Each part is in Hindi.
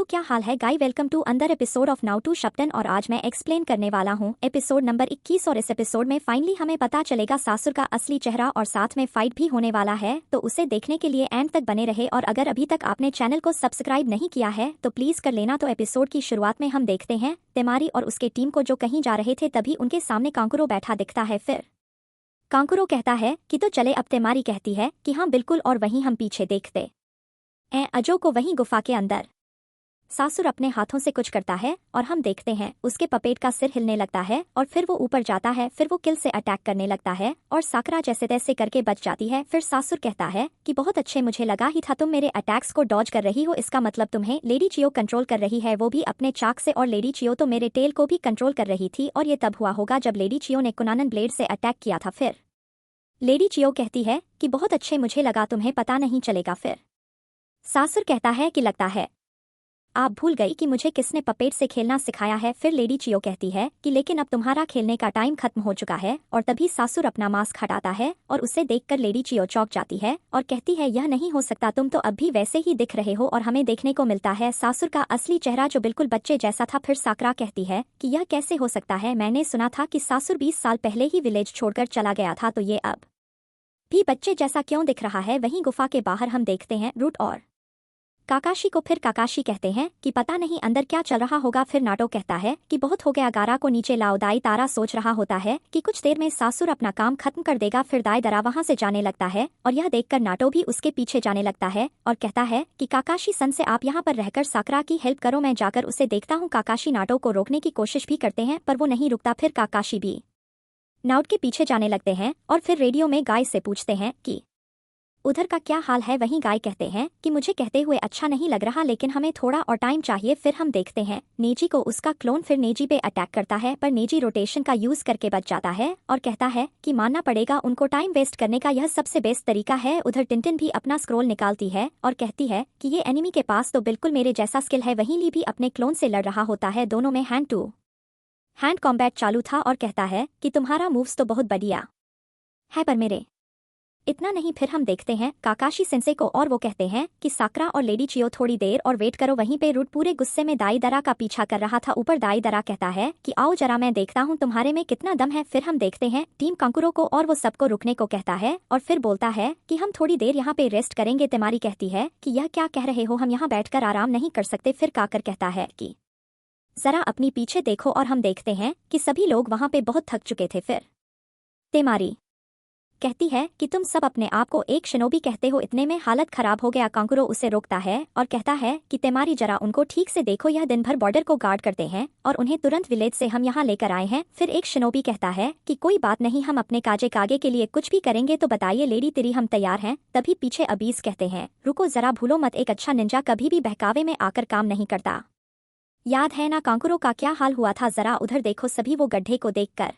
तो क्या हाल है गाई, वेलकम टू अंदर एपिसोड ऑफ नाउ टू शप्टन। और आज मैं एक्सप्लेन करने वाला हूँ एपिसोड नंबर 21। और इस एपिसोड में फाइनली हमें पता चलेगा सासुर का असली चेहरा और साथ में फाइट भी होने वाला है। तो उसे देखने के लिए एंड तक बने रहे। और अगर अभी तक आपने चैनल को सब्सक्राइब नहीं किया है तो प्लीज कर लेना। तो एपिसोड की शुरुआत में हम देखते हैं तेमारी और उसके टीम को जो कहीं जा रहे थे, तभी उनके सामने कांकुरो बैठा दिखता है। फिर कांकुरो कहता है कि तो चले। अब तेमारी कहती है कि हाँ बिल्कुल, और वहीं हम पीछे देखते अजो को वहीं गुफा के अंदर सासुर अपने हाथों से कुछ करता है और हम देखते हैं उसके पपेट का सिर हिलने लगता है और फिर वो ऊपर जाता है। फिर वो किल से अटैक करने लगता है और साकरा जैसे तैसे करके बच जाती है। फिर सासुर कहता है कि बहुत अच्छे, मुझे लगा ही था तुम मेरे अटैक्स को डॉज कर रही हो, इसका मतलब तुम्हें लेडी चियो कंट्रोल कर रही है, वो भी अपने चाक से। और लेडी चियो तो मेरे टेल को भी कंट्रोल कर रही थी, और ये तब हुआ होगा जब लेडी चियो ने कुनानन ब्लेड से अटैक किया था। फिर लेडी चियो कहती है कि बहुत अच्छे, मुझे लगा तुम्हें पता नहीं चलेगा। फिर सासुर कहता है कि लगता है आप भूल गई कि मुझे किसने पपेट से खेलना सिखाया है। फिर लेडी चियो कहती है कि लेकिन अब तुम्हारा खेलने का टाइम खत्म हो चुका है। और तभी सासुर अपना मास्क हटाता है और उसे देखकर लेडी चियो चौंक जाती है और कहती है यह नहीं हो सकता, तुम तो अब भी वैसे ही दिख रहे हो। और हमें देखने को मिलता है सासुर का असली चेहरा जो बिल्कुल बच्चे जैसा था। फिर साकरा कहती है कि यह कैसे हो सकता है, मैंने सुना था कि सासुर 20 साल पहले ही विलेज छोड़कर चला गया था, तो ये अब भी बच्चे जैसा क्यों दिख रहा है। वहीं गुफा के बाहर हम देखते हैं रूट और काकाशी को। फिर काकाशी कहते हैं कि पता नहीं अंदर क्या चल रहा होगा। फिर नाटो कहता है कि बहुत हो गया, गारा को नीचे लाओ। दाई तारा सोच रहा होता है कि कुछ देर में सासुर अपना काम खत्म कर देगा। फिर दाई दरा वहां से जाने लगता है और यह देखकर नाटो भी उसके पीछे जाने लगता है और कहता है कि काकाशी सन से आप यहाँ पर रहकर साकरा की हेल्प करो, मैं जाकर उसे देखता हूँ। काकाशी नाटो को रोकने की कोशिश भी करते हैं पर वो नहीं रुकता। फिर काकाशी भी नाउट के पीछे जाने लगते हैं और फिर रेडियो में गाय से पूछते हैं कि उधर का क्या हाल है। वहीं गाय कहते हैं कि मुझे कहते हुए अच्छा नहीं लग रहा, लेकिन हमें थोड़ा और टाइम चाहिए। फिर हम देखते हैं नेजी को उसका क्लोन फिर नेजी पे अटैक करता है, पर नेजी रोटेशन का यूज करके बच जाता है और कहता है कि मानना पड़ेगा उनको, टाइम वेस्ट करने का यह सबसे बेस्ट तरीका है। उधर टिंटिन भी अपना स्क्रोल निकालती है और कहती है कि ये एनिमी के पास तो बिल्कुल मेरे जैसा स्किल है। वहीं ली भी अपने क्लोन से लड़ रहा होता है, दोनों में हैंड टू हैंड कॉम्बैट चालू था और कहता है कि तुम्हारा मूव्स तो बहुत बढ़िया है पर मेरे इतना नहीं। फिर हम देखते हैं काकाशी सेंसे को और वो कहते हैं कि साकरा और लेडी चियो थोड़ी देर और वेट करो। वहीं पे रूट पूरे गुस्से में दाई दरा का पीछा कर रहा था। ऊपर दाई दरा कहता है कि आओ जरा मैं देखता हूँ तुम्हारे में कितना दम है। फिर हम देखते हैं टीम कांकुरो को और वो सबको रुकने को कहता है और फिर बोलता है कि हम थोड़ी देर यहाँ पे रेस्ट करेंगे। तेमारी कहती है कि यह क्या कह रहे हो, हम यहाँ बैठकर आराम नहीं कर सकते। फिर काकर कहता है कि जरा अपनी पीछे देखो, और हम देखते हैं कि सभी लोग वहां पे बहुत थक चुके थे। फिर तेमारी कहती है कि तुम सब अपने आप को एक शिनोबी कहते हो, इतने में हालत खराब हो गया। कांकुरो उसे रोकता है और कहता है कि तेमारी जरा उनको ठीक से देखो, यह दिन भर बॉर्डर को गार्ड करते हैं और उन्हें तुरंत विलेज से हम यहाँ लेकर आए हैं। फिर एक शिनोबी कहता है कि कोई बात नहीं, हम अपने काजे कागे के लिए कुछ भी करेंगे, तो बताइए लेडी तिरी, हम तैयार हैं। तभी पीछे अबीस कहते हैं रुको जरा, भूलो मत, एक अच्छा निंजा कभी भी बहकावे में आकर काम नहीं करता, याद है ना कांकुरो का क्या हाल हुआ था। जरा उधर देखो। सभी वो गड्ढे को देखकर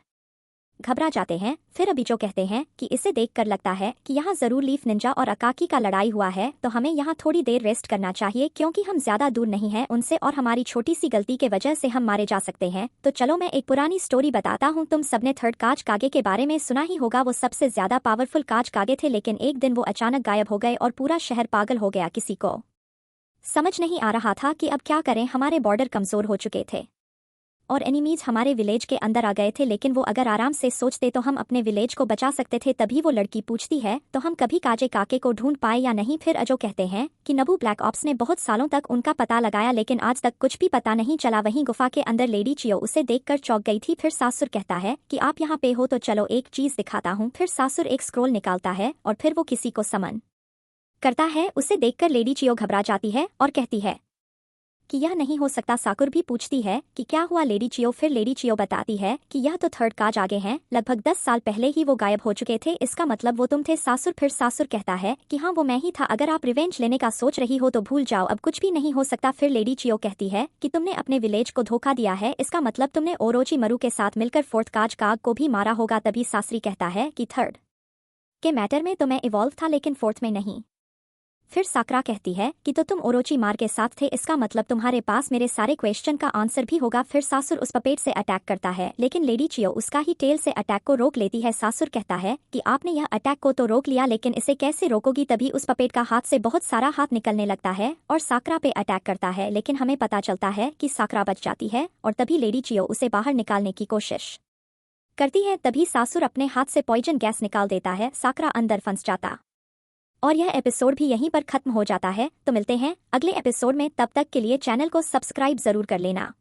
घबरा जाते हैं। फिर अबीचो कहते हैं कि इसे देखकर लगता है कि यहाँ जरूर लीफ निंजा और अकाकी का लड़ाई हुआ है, तो हमें यहाँ थोड़ी देर रेस्ट करना चाहिए क्योंकि हम ज्यादा दूर नहीं हैं उनसे और हमारी छोटी सी गलती के वजह से हम मारे जा सकते हैं। तो चलो मैं एक पुरानी स्टोरी बताता हूँ। तुम सबने थर्ड काज कागे के बारे में सुना ही होगा, वो सबसे ज्यादा पावरफुल काज कागे थे, लेकिन एक दिन वो अचानक गायब हो गए और पूरा शहर पागल हो गया। किसी को समझ नहीं आ रहा था कि अब क्या करें, हमारे बॉर्डर कमजोर हो चुके थे और एनिमीज हमारे विलेज के अंदर आ गए थे, लेकिन वो अगर आराम से सोचते तो हम अपने विलेज को बचा सकते थे। तभी वो लड़की पूछती है तो हम कभी काजे काके को ढूंढ पाए या नहीं। फिर अजो कहते हैं कि नबू ब्लैक ऑप्स ने बहुत सालों तक उनका पता लगाया, लेकिन आज तक कुछ भी पता नहीं चला। वहीं गुफा के अंदर लेडी चियो उसे देखकर चौंक गई थी। फिर सासुर कहता है कि आप यहाँ पे हो तो चलो एक चीज दिखाता हूँ। फिर सासुर एक स्क्रोल निकालता है और फिर वो किसी को समन करता है। उसे देखकर लेडी चियो घबरा जाती है और कहती है कि यह नहीं हो सकता। साकुर भी पूछती है कि क्या हुआ लेडी चियो। फिर लेडी चियो बताती है कि यह तो थर्ड काज आगे हैं, लगभग 10 साल पहले ही वो गायब हो चुके थे, इसका मतलब वो तुम थे सासुर। फिर सासुर कहता है कि हाँ वो मैं ही था, अगर आप रिवेंज लेने का सोच रही हो तो भूल जाओ, अब कुछ भी नहीं हो सकता। फिर लेडी चियो कहती है कि तुमने अपने विलेज को धोखा दिया है, इसका मतलब तुमने ओरोची मरु के साथ मिलकर फोर्थ काज काग को भी मारा होगा। तभी सासरी कहता है कि थर्ड के मैटर में तो मैं इवॉल्व था लेकिन फोर्थ में नहीं। फिर साकरा कहती है कि तो तुम ओरोची मार के साथ थे, इसका मतलब तुम्हारे पास मेरे सारे क्वेश्चन का आंसर भी होगा। फिर सासुर उस पपेट से अटैक करता है, लेकिन लेडी चियो उसका ही टेल से अटैक को रोक लेती है। सासुर कहता है कि आपने यह अटैक को तो रोक लिया, लेकिन इसे कैसे रोकोगी। तभी उस पपेट का हाथ से बहुत सारा हाथ निकलने लगता है और साकरा पे अटैक करता है, लेकिन हमें पता चलता है कि साकरा बच जाती है और तभी लेडी चियो उसे बाहर निकालने की कोशिश करती है। तभी सासुर अपने हाथ से पॉइजन गैस निकाल देता है, साकरा अंदर फंस जाता और यह एपिसोड भी यहीं पर खत्म हो जाता है। तो मिलते हैं अगले एपिसोड में, तब तक के लिए चैनल को सब्सक्राइब जरूर कर लेना।